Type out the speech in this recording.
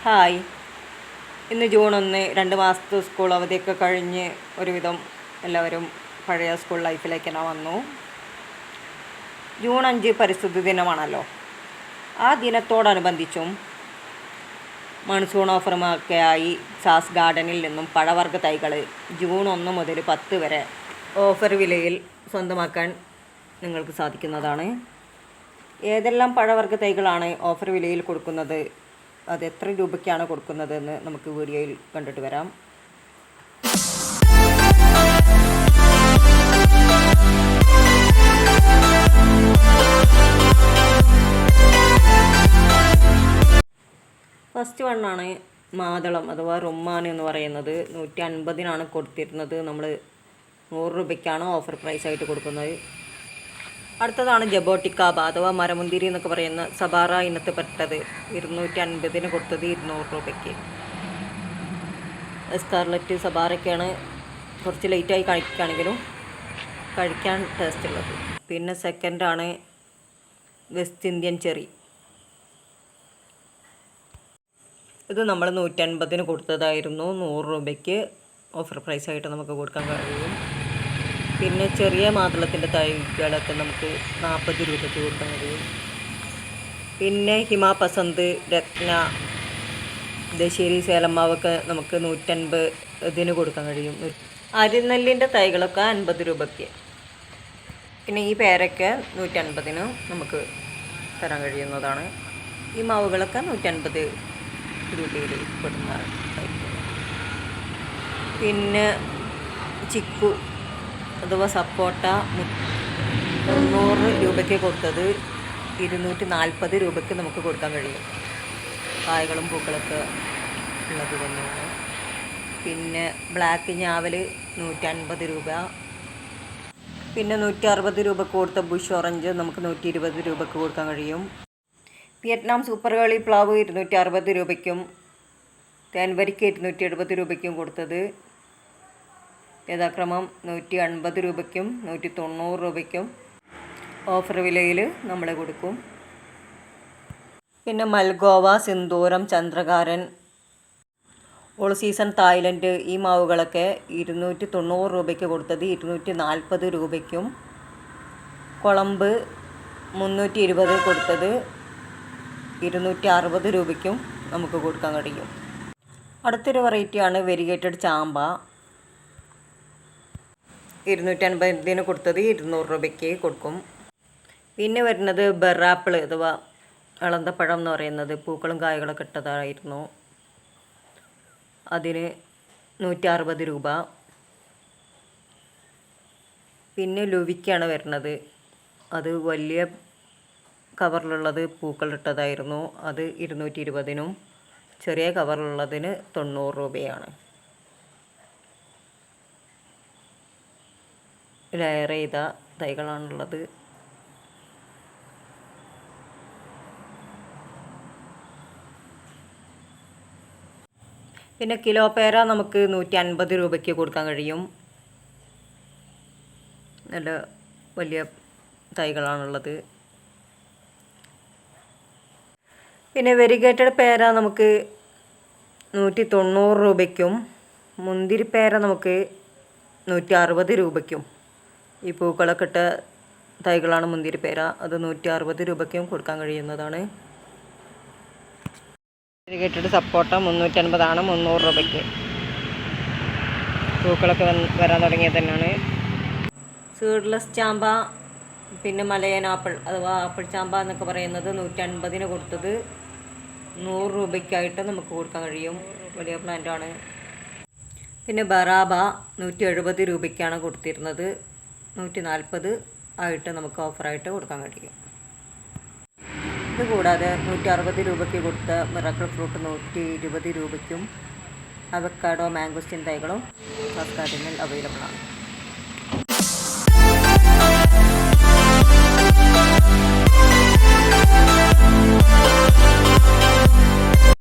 Hi. ഇന്ന് June 1, 2 മാസത്തെ school അവധിയൊക്കെ കഴിഞ്ഞ് ഒരുവിധം എല്ലാവരും പഴയ സ്കൂൾ ലൈഫിലേക്ക് തന്നെ വന്നു. ജൂൺ 5 പരിസ്ഥിതി ദിനമാണല്ലോ. ആ ദിനത്തോടനുബന്ധിച്ചും മൺസൂൺ ഓഫറുമൊക്കെയായി സാസ് ഗാർഡനിൽ നിന്നും പഴവർഗ്ഗ തൈകൾ ജൂൺ 1 മുതൽ 10 വരെ ഓഫർ വിലയിൽ സ്വന്തമാക്കാൻ നിങ്ങൾക്ക് സാധിക്കുന്നതാണ്. ഏതെല്ലാം പഴവർഗ്ഗ തൈകളാണ് ഓഫർ വിലയിൽ കൊടുക്കുന്നത്, അത് എത്ര രൂപയ്ക്കാണ് കൊടുക്കുന്നതെന്ന് നമുക്ക് വീഡിയോയിൽ കണ്ടിട്ട് വരാം. ഫസ്റ്റ് വണ്ണാണ് മാതളം അഥവാ റുമ്മാൻ എന്ന് പറയുന്നത്. 150-നാണ് കൊടുത്തിരുന്നത്. നമ്മൾ 100 രൂപയ്ക്കാണ് ഓഫർ പ്രൈസായിട്ട് കൊടുക്കുന്നത്. അടുത്തതാണ് ജബോട്ടിക്കാബ അഥവാ മരമുന്തിരി എന്നൊക്കെ പറയുന്ന സബാറ ഇനത്തിൽപ്പെട്ടത്. 250-ന് കൊടുത്തത് 200 രൂപയ്ക്ക്. സ്കാർലറ്റ് സബാറയ്ക്കാണ് കുറച്ച് ലേറ്റായി കഴിക്കുകയാണെങ്കിലും കഴിക്കാൻ ടേസ്റ്റ് ഉള്ളത്. പിന്നെ സെക്കൻഡാണ് വെസ്റ്റ് ഇന്ത്യൻ ചെറി. ഇത് നമ്മൾ 150-ന് കൊടുത്തതായിരുന്നു. 100 രൂപയ്ക്ക് ഓഫർ പ്രൈസായിട്ട് നമുക്ക് കൊടുക്കാൻ കഴിയും. പിന്നെ ചെറിയ മാതളത്തിൻ്റെ തൈകളൊക്കെ നമുക്ക് 40 രൂപയ്ക്ക് കൊടുക്കാൻ കഴിയും. പിന്നെ ഹിമാപസന്ത്, രത്ന, ദശേരി, സേലമാവൊക്കെ നമുക്ക് 150-ന് കൊടുക്കാൻ കഴിയും. അരിനെല്ലിൻ്റെ തൈകളൊക്കെ 50 രൂപയ്ക്ക്. പിന്നെ ഈ പേരയ്ക്ക് 150-ന് നമുക്ക് തരാൻ കഴിയുന്നതാണ്. ഈ മാവുകളൊക്കെ 150 രൂപയിൽ പെടുന്ന തൈകൾ. പിന്നെ ചിക്കു അഥവാ സപ്പോട്ട 300 രൂപയ്ക്ക് കൊടുത്തത് 240 രൂപയ്ക്ക് നമുക്ക് കൊടുക്കാൻ കഴിയും. കായകളും പൂക്കളൊക്കെ ഉള്ളത് തന്നെയാണ്. പിന്നെ ബ്ലാക്ക് ഞാവൽ 150 രൂപ. പിന്നെ 160 രൂപയ്ക്ക് കൊടുത്ത ബുഷ് ഓറഞ്ച് നമുക്ക് 120 രൂപയ്ക്ക് കൊടുക്കാൻ കഴിയും. വിയറ്റ്നാം സൂപ്പർ കാളിഫ്ലവർ 260 രൂപയ്ക്കും തേൻവരിക്ക് 270 രൂപയ്ക്കും കൊടുത്തത് യഥാക്രമം 150 രൂപയ്ക്കും 190 രൂപയ്ക്കും ഓഫർ വിലയിൽ നമ്മൾ കൊടുക്കും. പിന്നെ മൽഗോവ, സിന്ദൂരം, ചന്ദ്രകാരൻ, ഓൾ സീസൺ തായ്ലൻഡ് ഈ മാവുകളൊക്കെ 290 രൂപയ്ക്ക് കൊടുത്തത് 240 രൂപയ്ക്കും കുളമ്പ് 320 കൊടുത്തത് 260 രൂപയ്ക്കും നമുക്ക് കൊടുക്കാൻ കഴിയും. അടുത്തൊരു വെറൈറ്റിയാണ് വെരിഗേറ്റഡ് ചാമ്പ. 250-ന് കൊടുത്തത് 200 രൂപയ്ക്ക് കൊടുക്കും. പിന്നെ വരുന്നത് ബെറാപ്പിൾ അഥവാ ഇളന്തപ്പഴം എന്ന് പറയുന്നത് പൂക്കളും കായകളൊക്കെ ഇട്ടതായിരുന്നു. അതിന് 160 രൂപ. പിന്നെ ലുവിക്കാണ് വരുന്നത്. അത് വലിയ കവറിലുള്ളത് പൂക്കളിട്ടതായിരുന്നു. അത് 220-നും ചെറിയ കവറിലുള്ളതിന് 90 രൂപയാണ്. ലെയർ ചെയ്ത തൈകളാണുള്ളത്. പിന്നെ കിലോ പേര നമുക്ക് 150 രൂപയ്ക്ക് കൊടുക്കാൻ കഴിയും. നല്ല വലിയ തൈകളാണുള്ളത്. പിന്നെ വെരിഗേറ്റഡ് പേര നമുക്ക് 190 രൂപയ്ക്കും മുന്തിരിപ്പേര നമുക്ക് 160 രൂപയ്ക്കും. ഈ പൂക്കളൊക്കെ ഇട്ട തൈകളാണ് മുന്തിരിപ്പേര. അത് 160 രൂപയ്ക്കും കൊടുക്കാൻ കഴിയുന്നതാണ്. വെരിഗേറ്റഡ് സപ്പോട്ട 350-ആണ്, 300 രൂപയ്ക്ക്. പൂക്കളൊക്കെ വരാൻ തുടങ്ങിയത് തന്നെയാണ്. സീഡ്ലെസ് ചാമ്പ, പിന്നെ മലയൻ ആപ്പിൾ അഥവാ ആപ്പിൾ ചാമ്പ എന്നൊക്കെ പറയുന്നത് 150-ന് കൊടുത്തത് 100 രൂപയ്ക്കായിട്ട് നമുക്ക് കൊടുക്കാൻ കഴിയും. വലിയ പ്ലാന്റാണ്. പിന്നെ ബറാബ 170 രൂപയ്ക്കാണ് കൊടുത്തിരുന്നത്. 140 ആയിട്ട് നമുക്ക് ഓഫറായിട്ട് കൊടുക്കാൻ കഴിയും. ഇതുകൂടാതെ 160 രൂപയ്ക്ക് കൊടുത്ത മിറാക്കിൾ ഫ്രൂട്ട് 120 രൂപയ്ക്കും അവക്കാഡോ, മാംഗോസ്റ്റിൻ തൈകളും സാസ് ഗാർഡനിൽ അവൈലബിൾ ആണ്.